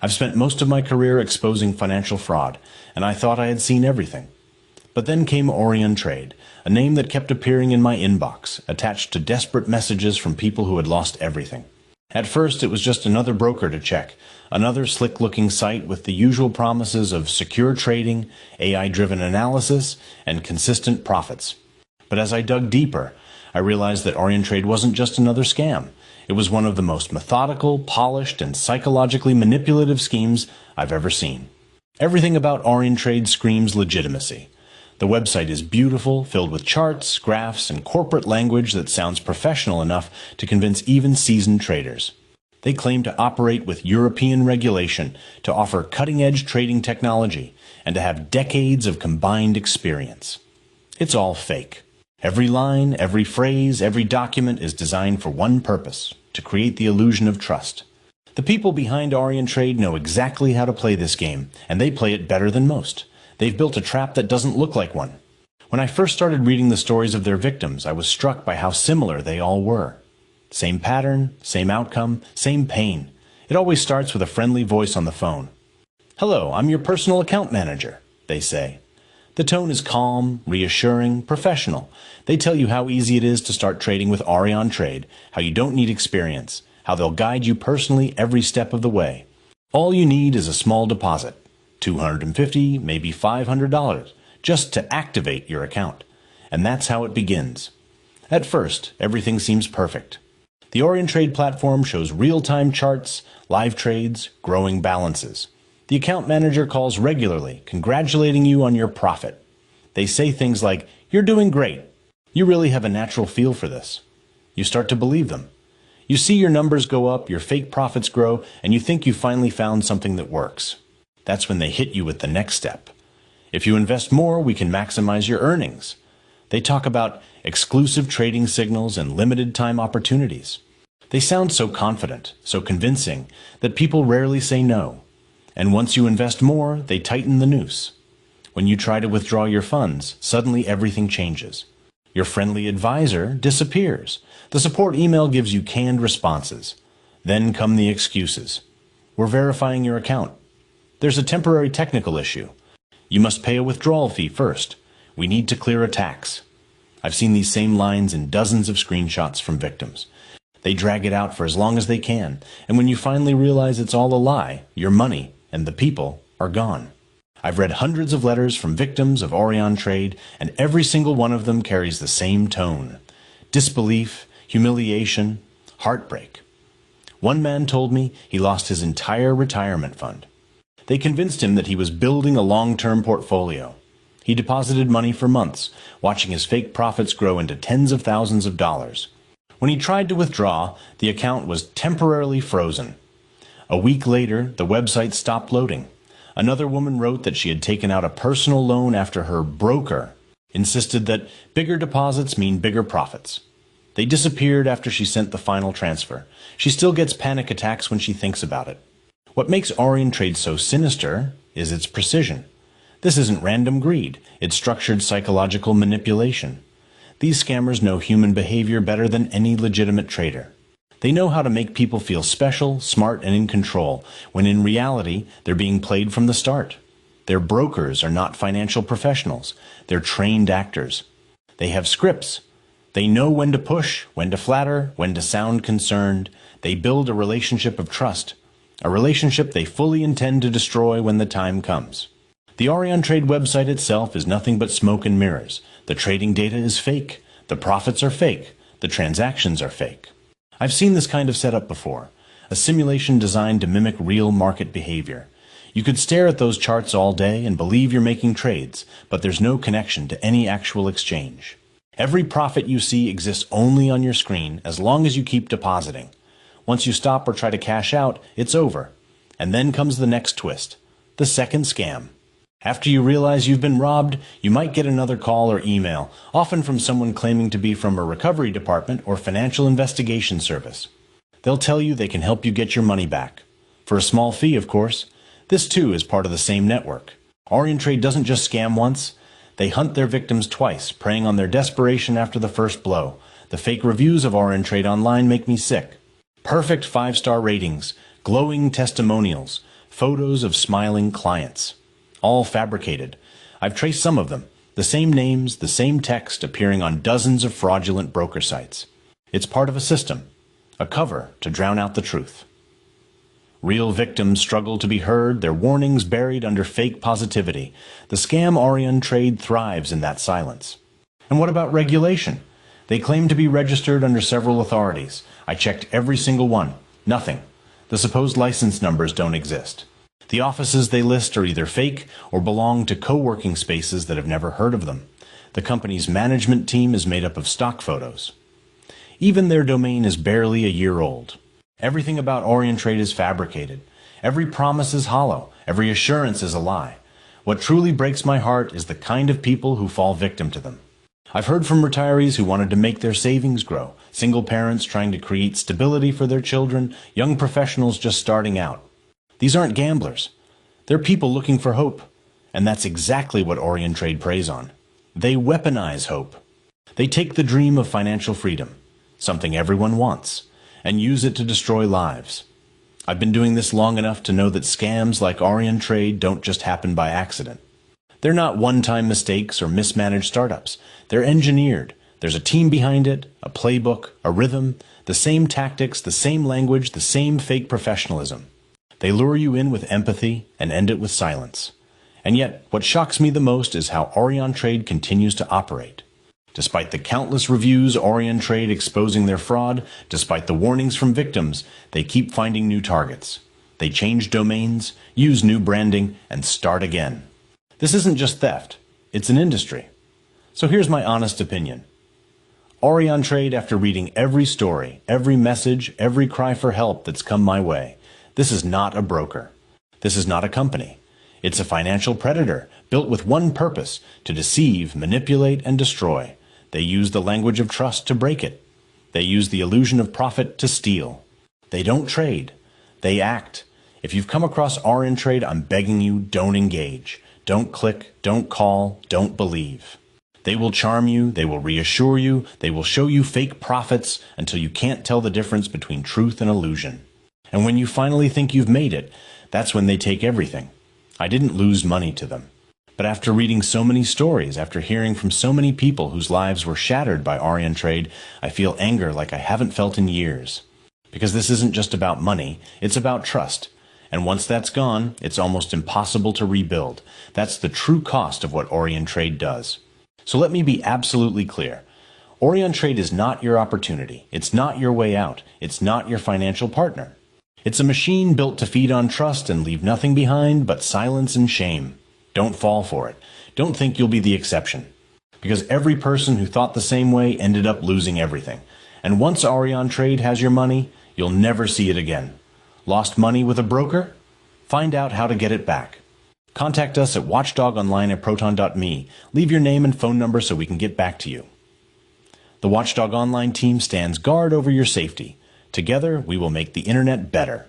I've spent most of my career exposing financial fraud, and I thought I had seen everything. But then came AureonTrade, a name that kept appearing in my inbox, attached to desperate messages from people who had lost everything. At first, it was just another broker to check, another slick-looking site with the usual promises of secure trading, AI-driven analysis, and consistent profits. But as I dug deeper, I realized that AureonTrade wasn't just another scam. It was one of the most methodical, polished, and psychologically manipulative schemes I've ever seen. Everything about AureonTrade screams legitimacy. The website is beautiful, filled with charts, graphs, and corporate language that sounds professional enough to convince even seasoned traders. They claim to operate with European regulation, to offer cutting-edge trading technology, and to have decades of combined experience. It's all fake. Every line, every phrase, every document is designed for one purpose: to create the illusion of trust. The people behind AureonTrade know exactly how to play this game, and they play it better than most. They've built a trap that doesn't look like one. When I first started reading the stories of their victims, I was struck by how similar they all were. Same pattern, same outcome, same pain. It always starts with a friendly voice on the phone. "Hello, I'm your personal account manager," they say. The tone is calm, reassuring, professional. They tell you how easy it is to start trading with AureonTrade, how you don't need experience, how they'll guide you personally every step of the way. All you need is a small deposit. $250, maybe $500, just to activate your account. And that's how it begins. At first, everything seems perfect. The AureonTrade platform shows real-time charts, live trades, growing balances. The account manager calls regularly, congratulating you on your profit. They say things like, "You're doing great. You really have a natural feel for this." You start to believe them. You see your numbers go up, your fake profits grow, and you think you finally found something that works. That's when they hit you with the next step. "If you invest more, we can maximize your earnings." They talk about exclusive trading signals and limited time opportunities. They sound so confident, so convincing, that people rarely say no. And once you invest more, they tighten the noose. When you try to withdraw your funds, suddenly everything changes. Your friendly advisor disappears. The support email gives you canned responses. Then come the excuses. "We're verifying your account. There's a temporary technical issue. You must pay a withdrawal fee first. We need to clear a tax." I've seen these same lines in dozens of screenshots from victims. They drag it out for as long as they can, and when you finally realize it's all a lie, your money and the people are gone. I've read hundreds of letters from victims of AureonTrade, and every single one of them carries the same tone: disbelief, humiliation, heartbreak. One man told me he lost his entire retirement fund. They convinced him that he was building a long-term portfolio. He deposited money for months, watching his fake profits grow into tens of thousands of dollars. When he tried to withdraw, the account was temporarily frozen. A week later, the website stopped loading. Another woman wrote that she had taken out a personal loan after her broker insisted that bigger deposits mean bigger profits. They disappeared after she sent the final transfer. She still gets panic attacks when she thinks about it. What makes AureonTrade so sinister is its precision. This isn't random greed, it's structured psychological manipulation. These scammers know human behavior better than any legitimate trader. They know how to make people feel special, smart, and in control, when in reality, they're being played from the start. Their brokers are not financial professionals. They're trained actors. They have scripts. They know when to push, when to flatter, when to sound concerned. They build a relationship of trust, a relationship they fully intend to destroy when the time comes. The AureonTrade website itself is nothing but smoke and mirrors. The trading data is fake. The profits are fake. The transactions are fake. I've seen this kind of setup before, a simulation designed to mimic real market behavior. You could stare at those charts all day and believe you're making trades, but there's no connection to any actual exchange. Every profit you see exists only on your screen as long as you keep depositing. Once you stop or try to cash out, it's over. And then comes the next twist, the second scam. After you realize you've been robbed, you might get another call or email, often from someone claiming to be from a recovery department or financial investigation service. They'll tell you they can help you get your money back. For a small fee, of course. This too is part of the same network. AureonTrade doesn't just scam once. They hunt their victims twice, preying on their desperation after the first blow. The fake reviews of AureonTrade online make me sick. Perfect 5-star ratings, glowing testimonials, photos of smiling clients. All fabricated. I've traced some of them. The same names, the same text appearing on dozens of fraudulent broker sites. It's part of a system, a cover to drown out the truth. Real victims struggle to be heard, their warnings buried under fake positivity. The scam AureonTrade thrives in that silence. And what about regulation? They claim to be registered under several authorities. I checked every single one. Nothing. The supposed license numbers don't exist. The offices they list are either fake or belong to co-working spaces that have never heard of them. The company's management team is made up of stock photos. Even their domain is barely a year old. Everything about AureonTrade is fabricated. Every promise is hollow. Every assurance is a lie. What truly breaks my heart is the kind of people who fall victim to them. I've heard from retirees who wanted to make their savings grow, single parents trying to create stability for their children, young professionals just starting out. These aren't gamblers. They're people looking for hope. And that's exactly what AureonTrade preys on. They weaponize hope. They take the dream of financial freedom, something everyone wants, and use it to destroy lives. I've been doing this long enough to know that scams like AureonTrade don't just happen by accident. They're not one-time mistakes or mismanaged startups. They're engineered. There's a team behind it, a playbook, a rhythm, the same tactics, the same language, the same fake professionalism. They lure you in with empathy and end it with silence. And yet, what shocks me the most is how AureonTrade continues to operate. Despite the countless reviews AureonTrade exposing their fraud, despite the warnings from victims, they keep finding new targets. They change domains, use new branding, and start again. This isn't just theft, it's an industry. So here's my honest opinion. AureonTrade, after reading every story, every message, every cry for help that's come my way, this is not a broker. This is not a company. It's a financial predator built with one purpose, to deceive, manipulate, and destroy. They use the language of trust to break it. They use the illusion of profit to steal. They don't trade. They act. If you've come across AureonTrade, I'm begging you, don't engage. Don't click, don't call, don't believe. They will charm you, they will reassure you, they will show you fake profits until you can't tell the difference between truth and illusion. And when you finally think you've made it, that's when they take everything. I didn't lose money to them. But after reading so many stories, after hearing from so many people whose lives were shattered by AureonTrade, I feel anger like I haven't felt in years. Because this isn't just about money, it's about trust. And once that's gone, it's almost impossible to rebuild. That's the true cost of what AureonTrade does. So let me be absolutely clear. AureonTrade is not your opportunity. It's not your way out. It's not your financial partner. It's a machine built to feed on trust and leave nothing behind but silence and shame. Don't fall for it. Don't think you'll be the exception. Because every person who thought the same way ended up losing everything. And once AureonTrade has your money, you'll never see it again. Lost money with a broker? Find out how to get it back. Contact us at watchdogonline@proton.me. Leave your name and phone number so we can get back to you. The Watchdog Online team stands guard over your safety. Together, we will make the internet better.